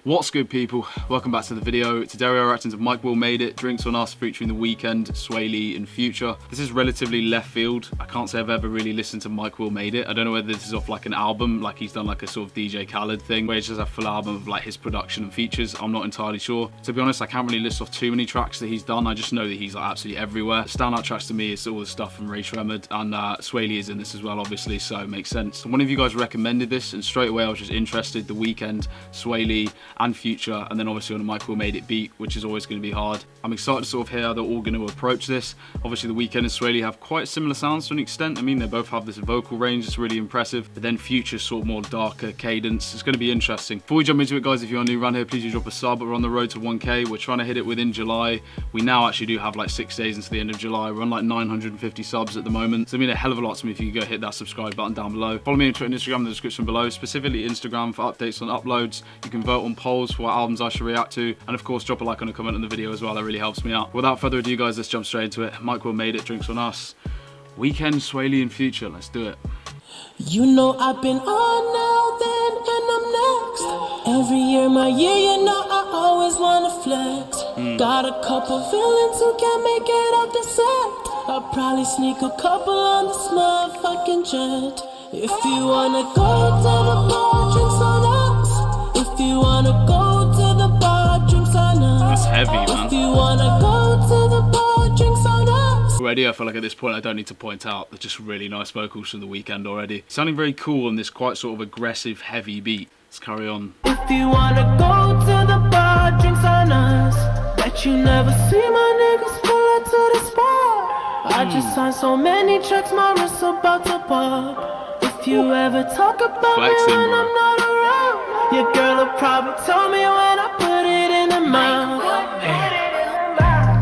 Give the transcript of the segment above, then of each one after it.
What's good, people? Welcome back to the video. Today we are reacting to Mike Will Made It, Drinks on Us, featuring The Weeknd, Swae and Future. This is relatively left field. I can't say I've ever really listened to Mike Will Made It. I don't know whether this is off like an album, like he's done like a sort of DJ Khaled thing, where it's just a full album of like his production and features. I'm not entirely sure. To be honest, I can't really list off too many tracks that he's done. I just know that he's like absolutely everywhere. Standout tracks to me is all the stuff from Ray Shremmerd, and Swae is in this as well, obviously, so it makes sense. One of you guys recommended this, and straight away I was just interested. The Weeknd, Swae and Future, and then obviously on a Mike Will Made It beat, which is always going to be hard. I'm excited to sort of hear how they're all going to approach this. Obviously the Weeknd and Swae have quite similar sounds to an extent. I mean, they both have this vocal range that's really impressive, but then Future's sort of more darker cadence. It's going to be interesting. Before we jump into it, guys, if you're new around here, please do drop a sub. We're on the road to 1K. We're trying to hit it within July. We now actually do have like 6 days into the end of July. We're on like 950 subs at the moment. So it means a hell of a lot to me if you could go hit that subscribe button down below. Follow me on Twitter and Instagram in the description below, specifically Instagram for updates on uploads. You can vote on polls for what albums I should react to, and of course drop a like and a comment on the video as well. That really helps me out. Without further ado, guys, let's jump straight into it. Mike Will Made It, Drinks on Us, Weeknd, Swae and Future. Let's do it. You know I've been on now, then, and I'm next. Every year, my year, you know I always wanna flex. Got a couple villains who can't make it up the set. I'll probably sneak a couple on this motherfucking jet. If you wanna go to the bar, drinks on us. If you wanna go to the bar, drinks on us. That's heavy, man. If you wanna go to the bar, drinks on us. Already, I feel like at this point I don't need to point out the just really nice vocals from The Weeknd already. Sounding very cool on this quite sort of aggressive, heavy beat. Let's carry on. If you wanna go to the bar, drinks on us. Bet you never see my niggas pull up to the spot. I just signed so many tracks, my wrist's about to pop. If you ever talk about Flexing, me when bro. I'm not around, your girl will probably tell me when I put it in her mouth.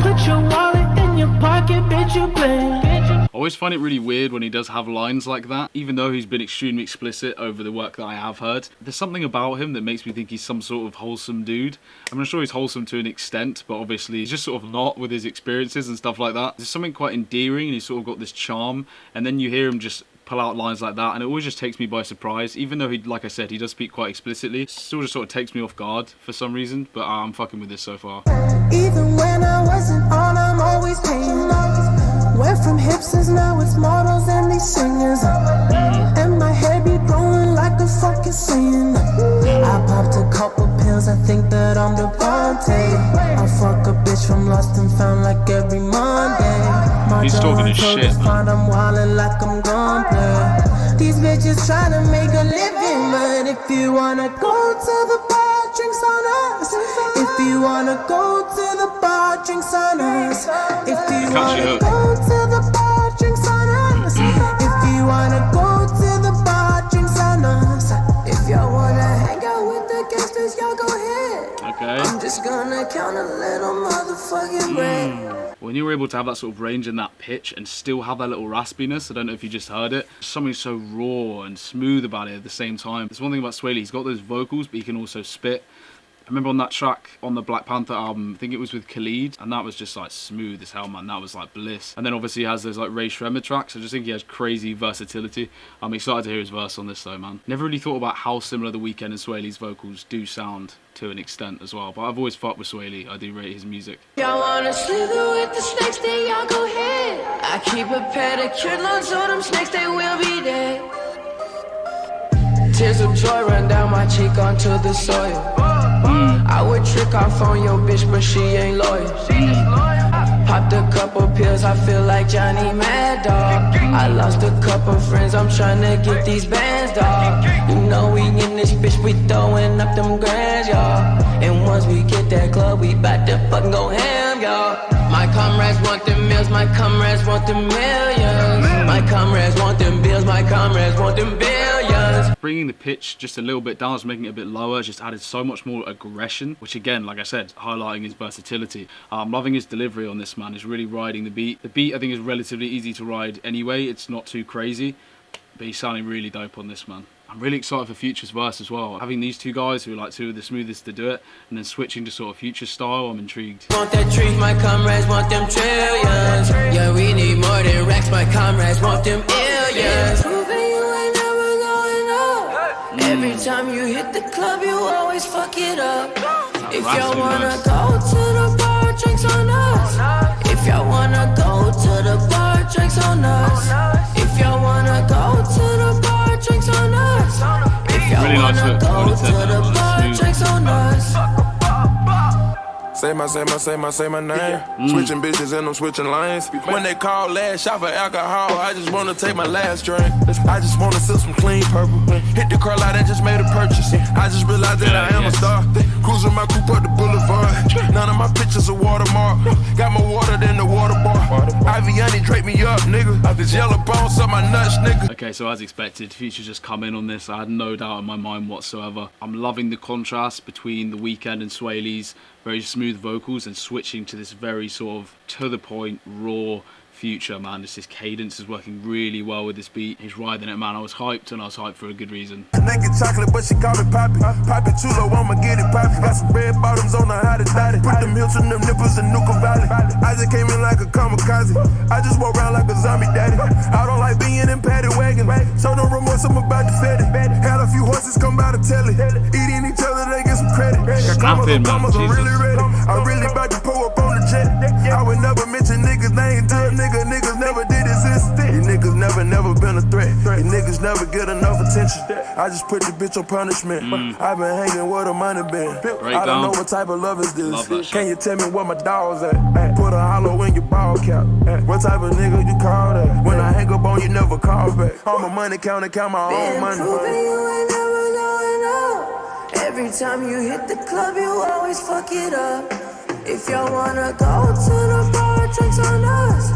Put your wallet in your pocket, bitch, you play. I always find it really weird when he does have lines like that, even though he's been extremely explicit over the work that I have heard. There's something about him that makes me think he's some sort of wholesome dude. I'm sure he's wholesome to an extent, but obviously he's just sort of not with his experiences and stuff like that. There's something quite endearing, and he's sort of got this charm, and then you hear him just pull out lines like that, and it always just takes me by surprise. Even though he, like I said, he does speak quite explicitly, it still just sort of takes me off guard for some reason, but I'm fucking with this so far. Even when I wasn't on, I'm always paying. Went from hipsters, now it's models and these singers. And my hair be growing like a fucking saying. I popped a couple pills, I think that I'm the Bonte. I fuck a bitch from lost and found like every Monday. My He's talking his shit, man. I'm wildin' like I'm gon' play. These bitches trying to make a living, but if you wanna go to the bar, drinks on us. If you wanna go to the bar, drinks on us. If you wanna go to the bar, drinks on us. If you wanna go to the bar, drinks on us. If y'all wanna hang out with the gangsters, y'all go ahead. Okay. I'm just gonna count a little motherfucking bread. When you were able to have that sort of range and that pitch and still have that little raspiness, I don't know if you just heard it, something so raw and smooth about it at the same time. There's one thing about Swae, he's got those vocals, but he can also spit. I remember on that track on the Black Panther album, I think it was with Khalid, and that was just like smooth as hell, man. That was like bliss. And then obviously he has those like Ray Shremmerd tracks. I just think he has crazy versatility. I'm excited to hear his verse on this though, man. Never really thought about how similar The Weeknd and Swae's vocals do sound to an extent as well, but I've always fucked with Swae. I do rate his music. Y'all wanna slither with the snakes, then y'all go ahead. I keep a pedicure, none so them snakes, they will be dead. Tears of joy run down my cheek onto the soil. I would trick off on your bitch, but she ain't loyal. Popped a couple pills, I feel like Johnny Mad Dog. I lost a couple friends, I'm trying to get these bands, dog. You know we in this bitch, we throwing up them grands, y'all. And once we get that club, we bout to fucking go ham, y'all. My comrades want them meals, my comrades want them millions. My comrades want them bills, my comrades want them billions. Bringing the pitch just a little bit down, just making it a bit lower, just added so much more aggression, which again, like I said, highlighting his versatility. I'm loving his delivery on this, man. He's really riding the beat. The beat, I think, is relatively easy to ride anyway. It's not too crazy, but he's sounding really dope on this, man. I'm really excited for Future's verse as well. Having these two guys who are like two of the smoothest to do it, and then switching to sort of Future style, I'm intrigued. Want that trees, my comrades want them trillions. Yeah, we need more than racks, my comrades want them billions. Proving you ain't never going up. Every time you hit the club, you always fuck it up. If y'all wanna go to the bar, drinks on us. If y'all wanna go to the bar, drinks on us. If y'all wanna go to the bar, drinks on us. If y'all wanna go to the bar, drinks on us. Say my name. Switching bitches and I'm switching lanes. When they call last shot for alcohol, I just wanna take my last drink. I just wanna sip some clean purple. Hit the curl out and just made a purchase. I just realized that I am a star. Cruising my coupe up the boulevard. None of my pictures are watermark. Got more water than the water bar. Aviani drape me up, nigga. This yellow bones up my nuts, nigga. Okay, so as expected, Future just come in on this. I had no doubt in my mind whatsoever. I'm loving the contrast between the Weeknd and Swae's very smooth vocals and switching to this very sort of to the point, raw Future, man. This cadence is working really well with this beat. He's riding it, man. I was hyped, and I was hyped for a good reason. Naked chocolate, but she call me Poppy. Poppy too low, I'ma get it poppy. Got some red bottoms on the hottest body. Put them hilts in them nipples in Nuka Valley. I just came in like a kamikaze. I just walk around like a zombie daddy. I don't like being in paddy wagon. So no remorse, I'm about to fed it. Had a few horses come by to tell it. Eating each other, they get some credit. Snap in, man. I'm really ready. I'm really about to pull up on the jet. I would never mention niggas' name to a nigga. Niggas never did exist. You niggas never been a threat. You niggas never get enough attention. I just put the bitch on punishment. I've been hanging where the money been. I don't know what type of love is this. Can you tell me where my dog's at? Put a hollow in your ball cap. What type of nigga you call that? When I hang up on you, never call back. I'm a money counter, count my own money. Proving you ain't never going up. Every time you hit the club, you always fuck it up. If y'all wanna go to the bar, drinks on us.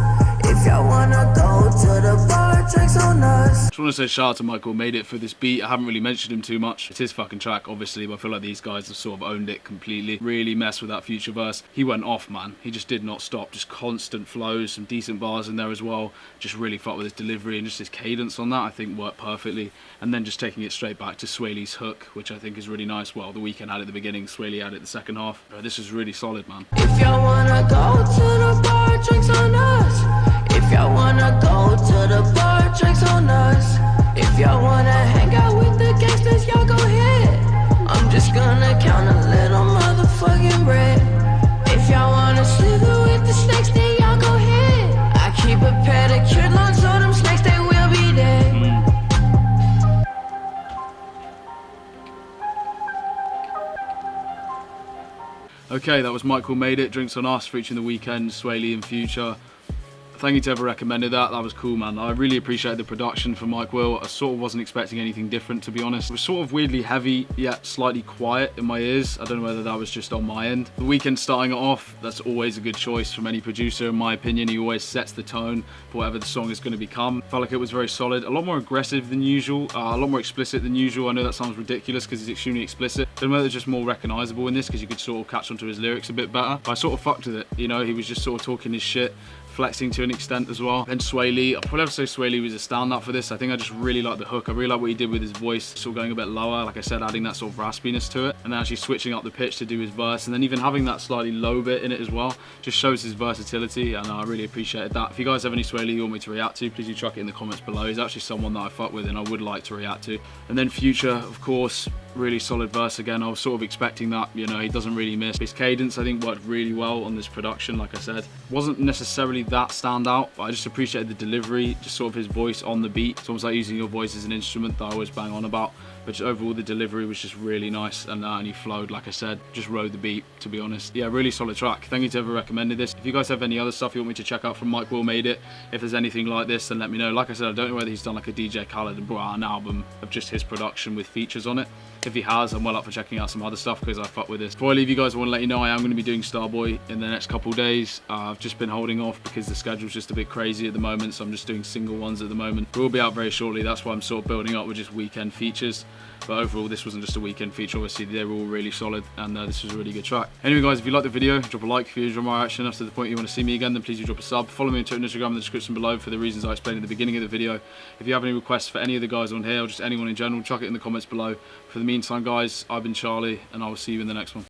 If y'all wanna go to the bar, drinks on us. Just want to say shout out to Michael Made It for this beat. I haven't really mentioned him too much. It's his fucking track, obviously, but I feel like these guys have sort of owned it completely. Really messed with that Future verse. He went off, man. He just did not stop. Just constant flows, some decent bars in there as well. Just really fucked with his delivery and just his cadence on that, I think worked perfectly. And then just taking it straight back to Swae's hook, which I think is really nice. Well, the Weeknd had it at the beginning, Swae had it the second half. This is really solid, man. If y'all wanna go to the bar, drinks on us. If y'all wanna go to the bar, drinks on us. If y'all wanna hang out with the gangsters, y'all go ahead. I'm just gonna count a little motherfucking bread. If y'all wanna slither with the snakes, then y'all go ahead. I keep a pedicure lawn, so them snakes, they will be dead. Okay, that was Michael Made It, Drinks on Us, featuring the Weeknd, Swae and Future. Thank you to whoever recommended that. That was cool, man. I really appreciate the production for Mike Will. I sort of wasn't expecting anything different, to be honest. It was sort of weirdly heavy, yet slightly quiet in my ears. I don't know whether that was just on my end. The Weeknd starting it off, that's always a good choice from any producer, in my opinion. He always sets the tone for whatever the song is going to become. Felt like it was very solid. A lot more aggressive than usual, a lot more explicit than usual. I know that sounds ridiculous because he's extremely explicit. I don't know whether it's just more recognizable in this because you could sort of catch onto his lyrics a bit better. But I sort of fucked with it, you know? He was just sort of talking his shit, flexing to an extent as well. Then Swae, I'd probably have to say Swae was a standout for this. I think I just really like the hook. I really like what he did with his voice, sort of going a bit lower, like I said, adding that sort of raspiness to it, and then actually switching up the pitch to do his verse, and then even having that slightly low bit in it as well, just shows his versatility, and I really appreciated that. If you guys have any Swae you want me to react to, please do chuck it in the comments below. He's actually someone that I fuck with and I would like to react to. And then Future, of course, really solid verse again. I was sort of expecting that, you know, he doesn't really miss. His cadence, I think, worked really well on this production, like I said. Wasn't necessarily that standout, but I just appreciated the delivery, just sort of his voice on the beat. It's almost like using your voice as an instrument that I always bang on about. But just overall, the delivery was just really nice, and he flowed, like I said, just rode the beat, to be honest. Yeah, really solid track. Thank you to whoever recommended this. If you guys have any other stuff you want me to check out from Mike Will Made It, if there's anything like this, then let me know. Like I said, I don't know whether he's done like a DJ Khaled and brought out an album of just his production with features on it. If he has, I'm well up for checking out some other stuff because I fuck with this. Before I leave you guys, I want to let you know I am going to be doing Starboy in the next couple days. I've just been holding off because the schedule's just a bit crazy at the moment, so I'm just doing single ones at the moment. We'll be out very shortly. That's why I'm sort of building up with just weekend features. But overall, this wasn't just a weekend feature. Obviously, they were all really solid, and this was a really good track. Anyway, guys, if you liked the video, drop a like. If you enjoyed my reaction, up to the point you want to see me again, then please do drop a sub. Follow me on Twitter and Instagram in the description below for the reasons I explained at the beginning of the video. If you have any requests for any of the guys on here, or just anyone in general, chuck it in the comments below. For the meantime, guys, I've been Charlie, and I will see you in the next one.